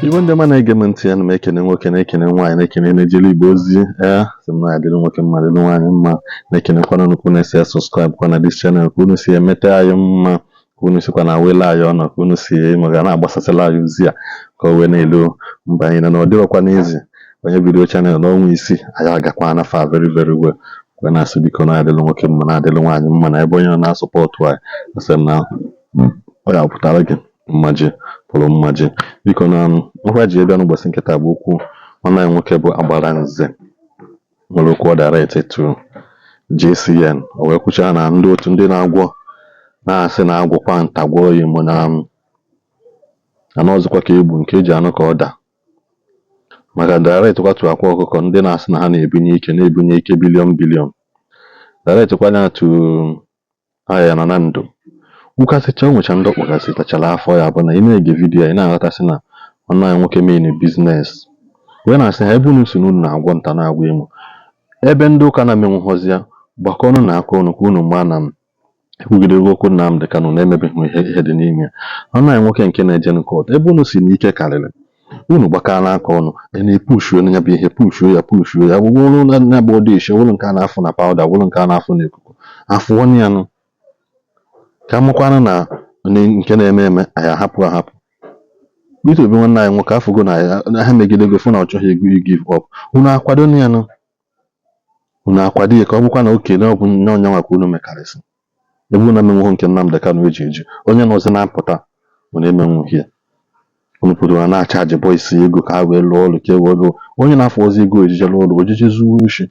Igbo ndị ọma na-ege m ntị, ana m ekene nwoke na-ekene nwaanyị na-ekene na-ejele Igbo ozi sị m na ya dịrị nwoke mma dịrị nwaanyị mma, na-ekenekwana nnukwu na-esi subscribe kwa na this channel ka unu si emete anyị mma, ka unu sikwa na wele anyị ọnụ, ka unu si nwega na-agbasasịla anyị ozi a ka o wee na-elu mba anyị na ọ dịrọkwa n'ezi onye bido channel n'ọnwa isii anyị agakwa na fa very very well. Kwe na-asị biko na adịrị nwoke mma na adịrị nwaanyị mma, na ebe onye nọ na-asọpọtụ anyị asị m na ọ ya pụtara gị mmaji pụrụ mmaji. Biko na ngwa ji bịa n'ụbọchị nketa bụ okwu nwanne anyị nwoke bụ Agbaranze nwere okwu ọ direct to JCN. O wee kwuchaa na ndị otu ndị na-agwọ na-asị na agwụkwa nta gwọọ ya imo na ọzọkwa ka egbu nke eji anụ ka ọ daa, maka direct kwatu akwa ọkụkọ ndị na-asị na ha na-ebunye ike bilion direct kwanya to ahịa na ndụ ukasịcha onwecha ndị ọkpọgasị tachara afọ ya bụ na ị na-ege vidiyo ya ị na-aghọtasị na nwanne anyị nwoke main biznes wee na-asị ha ebe unu si n'unu na-agwọ nta na-agwọ emo ebe ndị ụka na-amenwu nghọzi ya gbakọ ọnụ na aka ọnụ ka unu maa na ekwugide okwu Nnamdị Kanụ na-emebeghị ihe dị n'ime ya. Nwanne anyị nwoke nke na-eje n'kọt ebe unu si n'ike karịrị unu gbakọọ n'aka ọnụ na-epushuo ya bụ ihe pushuo ya bụrụ na bụ ụdị Ishi wụrụ nke a na-afụ na pawuda wụrụ nke a na-afụ n'ikuku afụ ọnụ ya nụ ka mụkwanụ na nke na-eme anyị ahapụ Peter Obi nwanne anyị nwoke afụgo na ha megidego fụ na ọ chọghị ego give up. Unu akwado ya nụ, unu akwado ya ka ọ bụkwa na oke na ọgwụ nye onye nwaka unu mekarịsị ebe unu emenwuho nke Nnamdị Kanụ eji onye nọzi na-apụta unu emenwughị ya. Unu pụtara na-achaji boys ego ka ha wee lụọ ọrụ ka e wee lụọ onye na-afụ ozi ego ojije lụọ ọrụ ojije zuo ushi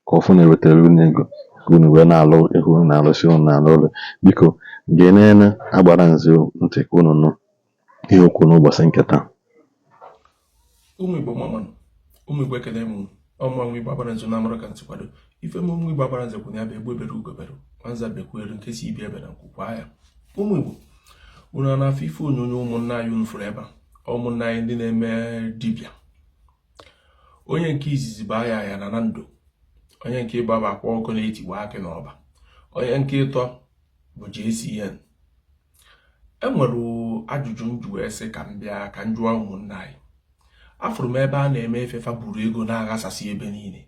ka ọfụ na-ewetara unu ego ka unu wee na-alụ ego na-alụsi unu na-alụ ọrụ. Biko ga-enene Agbaranze ntị ka unu nụ ihe okwu n'ụbọchị nketa. Ụmụ Igbo mama, ụmụ Igbo ekele m ọmụmụ Igbo Agbaranze na amara ka ntị kwado ife m ụmụ Igbo Agbaranze kwụ na ya bụ egbe ebere ugobere nwanza bekwelu nke si ibi ebe na nkwukwa ya. Ụmụ Igbo unu na-afọ ife onyonyo ụmụnna anyị unu fụrụ ebe a ụmụnna anyị ndị na-eme dibịa. Onye nke izizi bụ ya na ndụ, onye nke ịgba bụ akwa ọkụ na-etigwa akị n'ọba, onye nke ịtọ bụ JCN. Enwere ajụjụ njụ wee sị ka m bịa ka m jụọ ụmụnna anyị. Afụrụ m ebe a na-eme efefa buru ego na-aghasasị ebe niile.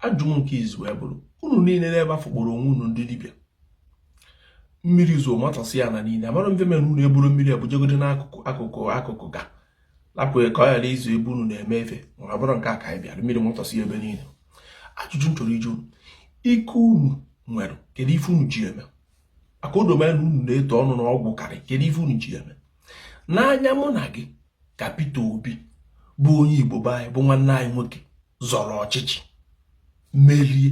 Ajụjụ m nke izu wee bụrụ unu niile n'ebe afụkpọrọ onwe unu ndị dibịa. Mmiri zo matasị ya na niile amara mfe mere unu eburu mmiri abụjegode n'akụkụ ga lapụ ka ọ ghara izu ebe unu na-eme efe ma ọ bụrụ nke a ka anyị bịara mmiri matasị ebe niile. Ajụjụ m chọrọ ịjụ ike unu nwere kedu ife unu ji eme? Akodomenu unu na-eto ọnụ n'ọgwụ karị kedu ife unu ji eme? N'anya mụ na gị ka Peter Obi bụ onye Igbo be anyị bụ nwanne anyị nwoke zọrọ ọchịchị merie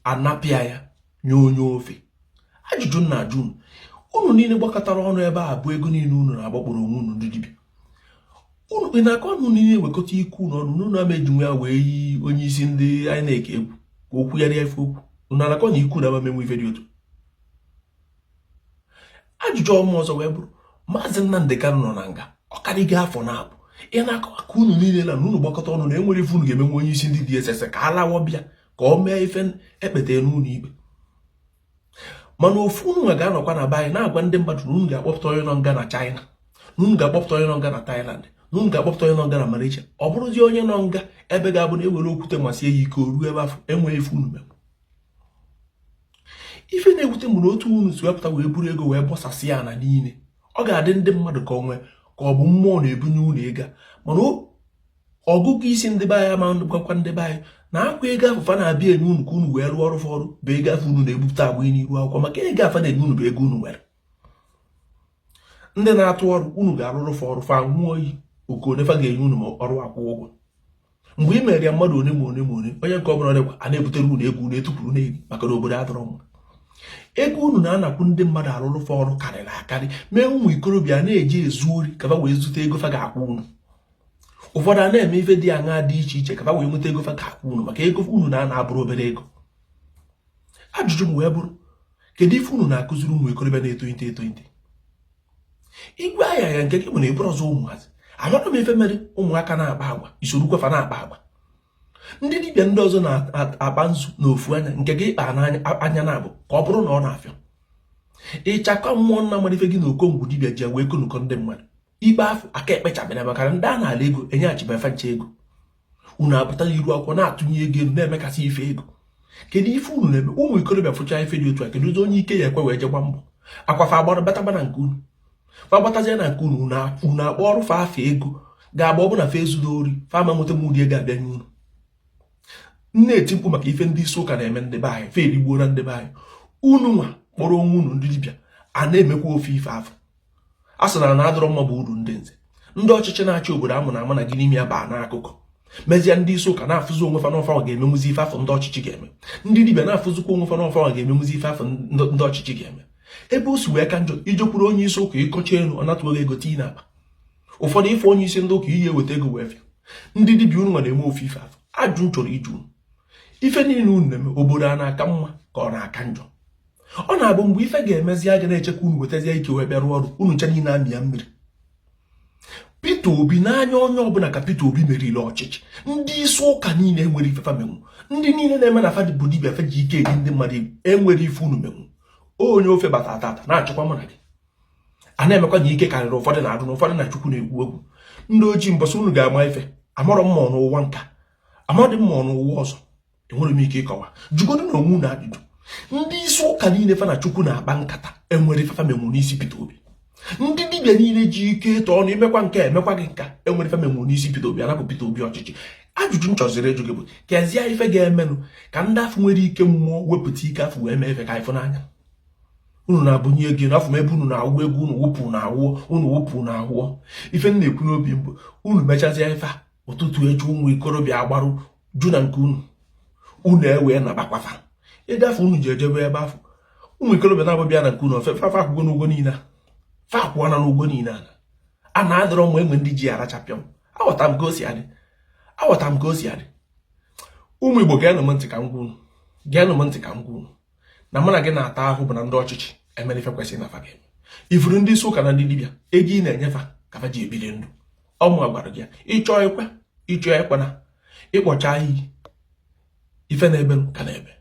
anapịa ya nye onye ofe. Ajụjụ m na-ajụ unu niile gbakọtara ọnụ ebe a bụ ego niile unu na-agbakpọrọ onwe unu ndị dibịa. Unu na-akọ ọnụ niile ewekọta ike unu ọnụ unu ama eji nwe ya wee yi onye isi ndị anyị na-eke egwu ka okwu ya efe okwu unu na-akọ na iku na amamenwe ife dị otu. Ajụjụ ọmụ ọzọ wee bụrụ Maazị Nnamdị Kanụ nọ na nga ọ karịgo afọ na-abụ ị na-akọ aka unu niile na unu gbakọta ọnụ na enwere ife unu ga-emenwe onye isi ndị DSS ka a lawa bịa ka ọ mee ife ekpete n'ụlọ ikpe. Mana ofu unu nwe ga-anọkwa na be anyị na-agwa ndị mmadụ na unu ga-akpọpụta onye nọ nga na China, na unu ga-akpọpụta onye nọ nga na Thailand, na unu ga-akpọpụta onye nọ nga na Malaysia. Ọ bụrụzi onye nọ nga ebe ga-abụ na ewere okwute masị ya ike o ruo ebe afọ enweghị ife unu mere. Ife na-ewute m na otu unu si wepụta wee buru ego wee bọsasị ya na niile. Ọ ga-adị ndị mmadụ ka ọ bụ mmụọ na-ebunye unu ego mana ọgụgụ isi ndị be anyị ma gwakwa ndị be anyị na akwa ego afụfa na-abịa enye unu ka unu wee rụọ ọrụ fọrụ bụ ego afọ unu na-ebupụta agba n'iru akwụkwọ maka ego afa na-enye unu bụ ego unu nwere. Ndị na-atụ ọrụ unu ga-arụrụ fọrụ fa nwụọ oyi okonefa ga-enye unu ma ọrụ akwụ ụgwọ. Mgbe ị mere ya mmadụ one ma one onye nke ọbụla dịkwa a na-ebutere unu ego unu etupụrụ n'eli maka na obodo adọrọ mma. Ego unu na-anakwu ndị mmadụ arụrụ fọrụ karịrị akarị mee ụmụ ikorobịa na-eji ezu ori ka fa wee zute ego fa ga-akwụ unu. Ụfọdụ a na-eme ife dị aṅa dị iche iche ka fa wee nweta ego fa ga-akwụ unu maka ego unu na-abụrụ obere ego. Ajụjụ m wee bụrụ kedu ife unu na-akụziri ụmụ ikorobịa na-eto eto igwe ahịa ya nke gị bụ na eburu ọzọ ụmụazị amara m ife mere ụmụaka na-akpa agwa isorukwafa na-akpa agwa. Ndị dibịa ndị ọzọ na-akpa nzu n'ofu anya nke gị kpa n'anya na-abụ ka ọ bụrụ na ọ na-afịa. Ịchakọ mmụọ nna mmadụ ife gị na okongwu dibịa ji wee konukọ ndị mmadụ ikpe afọ aka ekpechabere maka ndị a na-ala ego enyeghachibara nche ego. Unu apụta n'iru akwụkwọ na-atụnye ego na-emekasị ife ego. Kedu ife unu na-eme? Ụmụ ikorobịa fụcha ife dị otu a, kedu ụzọ onye ike ya ekwe wee jegba mbọ akwafa agbara bataba na nke unu fa gbatazie na nke unu akpọ ọrụ fa afọ ego ga-agba ọbụna fa ezudo ori fa ama nweta mụdị ego abịa n'unu. Na-eti mkpu maka ife ndị isi ụka na-eme ndị be anyị fa erigbuo na ndị be anyị. Unu nwa kpọrọ onwe unu ndị dibịa a na-emekwa ofe ife afọ. A sị na adọrọ mma bụ uru ndị nze. Ndị ọchịchị na-achị obodo amụ na ama na gị n'ime ya baa n'akụkụ mezie ndị isi ụka na-afụzi onwe fa n'ọfa ọ ga-emenwuzi ife afọ ndị ọchịchị ga-eme. Ndị dibịa na-afụzikwa onwe fa n'ọfa ọ ga-emenwuzi ife afọ ndị ọchịchị ga-eme. Ebe o si wee ka njọ ijekwuru onye isi ụka ịkọcha elu ọ natụghị ego tii n'akpa. Ụfọdụ ife onye isi ndị ụka iyi eweta ego wee fịa. Ndị dibịa unu nwa na-eme ofe ife afọ. Ajụ chọrọ iju ife niile unu na-eme obodo a na-aka mma ka ọ na-aka njọ. Ọ na-abụ mgbe ife ga-emezi aja na-echekwa unu wetazie ike wee bịarụ ọrụ unu ncha niile amị ya mmiri. Peter Obi n'anya onye ọbụla ka Peter Obi meriri ọchịchị. Ndị isi ụka niile enwere ife fa menwu. Ndị niile na-eme na fadị bụ dibịa fe ji ike eji ndị mmadụ enwere ife unu menwu. Onye ofe bata tata na-achọkwa mụ na gị a na-emekwa gị ike karịrị ụfọdụ na-adụ na ụfọdụ na Chukwu na-ekwu egwu. Ndị ojii mbọsị unu ga-ama ife amarọ mma n'ụwa nka amadị mma n'ụwa ọzọ enwere m ike ịkọwa jugodu na onwe unu ajụjụ. Ndị isi ụka niile fa na Chukwu na-akpa nkata enwere ife fa menwu n'isi Peter Obi. Ndị dibịa niile ji ike ịtọ ọnụ imekwa nke emekwa gị nka enwere ife menwu n'isi Peter Obi anapụ Peter Obi ọchịchị. Ajụjụ m chọziri ịjụ gị bụ kezie ife ga-emenụ ka ndị afọ nwere ike mmụọ wepụta ike afọ wee mee ife ka ịfụ n'anya. Unu na-abụnye ego n'afọ m ebe unu na-awụ egwu unu wụpụ na awụọ. Ife m na-ekwu n'obi mbụ unu mechazie ife a ụtụtụ eju ụmụ ikorobịa agbarụ ju na nke unu ewee na bakwafa ịgafe unu ji ejebe ebe afọ ụmụ ikorobịa na-abụbịa na nke unu ofe fafa akwụgo n'ụgwọ niile fa akwụọna n'ụgwọ niile a na-adọrọ mma enwe ndị ji arachapịa m. Aghọta m ka o si adị. Ụmụ Igbo geenụ m ntị ka m gwa unu na mụ na gị na-ata ahụ bụ na ndị ọchịchị emere ife kwesịrị na fa ga-eme. Ifuru ndị isi ụka na ndị dibịa ego ị na-enyefa ka fa ji ebili ndụ. Ọmụ gwara gị ya ịchọọ ekwana ịkpọcha iyi ife na-ebe ka na-ebe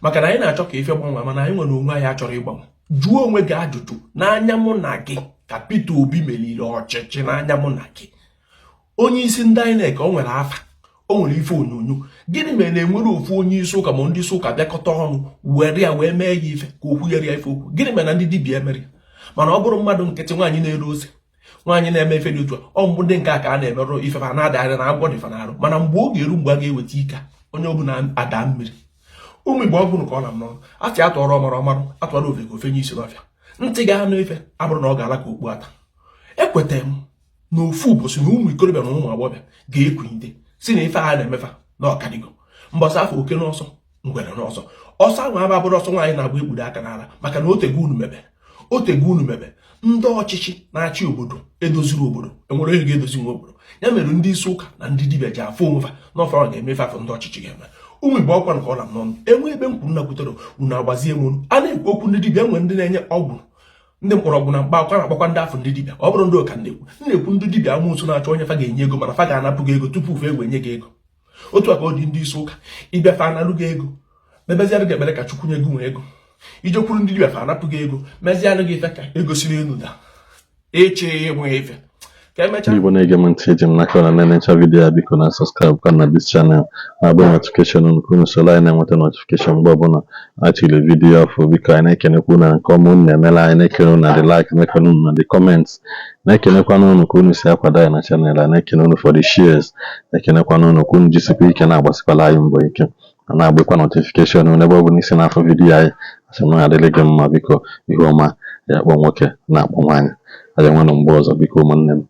maka na anyị na-achọ ka ife gbanwe mana anyị nwere onwe anyị achọrọ ịgbanwe. Jụọ onwe gị ajụjụ n'anya mụ na gị ka Peter Obi meriri ọchịchị n'anya mụ na gị. Onye isi ndị INEC o nwere afa o nwere ife onyonyo gịnị mere na-enwere ofu onye isi ụka ma ndị isi ụka bịakọta ọnụ were ya wee mee ya ife ka okwu yere ya ife okwu? Gịnị mere na ndị dibịa emere mana ọ bụrụ mmadụ nkịtị nwaanyị na-ere ose nwaanyị na-eme ife dị otu a ọ mbụ ndị nke a ka a na-emerụ ife fa na-adagharị na agwọ dịfa na-arụ mana mgbe oge eru mgbe a ga-eweta ike onye ọbụla ada mmiri. Ụmụ Igbo ọ bụrụ ka ọ na m n'ọnụ atị atụọrọ ọmarụ atụọrọ ofeke ofenye isi n'ọfịa ntị ga-anụ ife abụrụ na ọ ga-ala ka okpu ata. Ekwetara m na ofu ụbọchị na ụmụ ikorobịa na ụmụ agbọghọbịa ga-ekwunyite si na ife a na-emefa na ọkadigo mbọsị afọ oke n'ọsọ ngwere n'ọsọ ọsọ ahụ aba bụrụ ọsọ nwaanyị na-agba ekpudo aka n'ala maka na otego unu mebe ndị ọchịchị na-achị obodo edoziri obodo enwere onye ga-edozi nwe obodo. Ya mere ndị isi ụka na ndị dibịa ji afọ onwefa n'ọfa ọ ga-emefe afọ ndị ọchịchị ga-eme. Ụmụ Igbo ọkwa nke ọla m n'ọnụ enwe ebe mkpu nnakwutere unu agbazie m unu a na-ekwu okwu ndị dibịa nwere ndị na-enye ọgwụ ndị mkpọrọgwụ na mkpa akwụkwọ na-akpakwa ndị afọ ndị dibịa ọ bụrụ ndị ụka na-ekwu ndị dibịa amụsụ na-achọ onye fa ga-enye ego mana fa ga-anapụ gị ego tupu fe egwe nye gị ego. Otu aka ọ dị ndị isi ụka ịbịa fa analụ gị ego mebeziarụ gị ekpere ka Chukwu nye gị nwe ego. Ijekwuru ndị dibịa fa anapụ gị ego mezianụ gị ife ka ego siri elu da eche enwe ife ka emechaa. Igbo na-ege m ntị eji m n'aka na na-enecha vidiyo ya biko na subscribe kwa na this channel na-agba notification unu ka unu soro anyị na-enweta notification mgbe ọbụla achịrị vidiyo afọ. Biko anyị na-ekenekwa unu nke ọma unu na-emela anyị na-ekene unu na the like na-ekene unu na the comments na-ekenekwana unu ka unu si akwado anyị na channel a na-ekene unu for the shares na-ekenekwana unu ka unu jisikwa ike na-agbasikwala anyị mbọ ike na-agbakwa notification unu ebe ọ bụ n'isi n'afọ vidiyo anyị asị m adịrị gị mma. Biko ihe ọma ya akpọ nwoke na-akpọ nwaanyị adị nwanụ mgbe ọzọ biko ụmụnne m.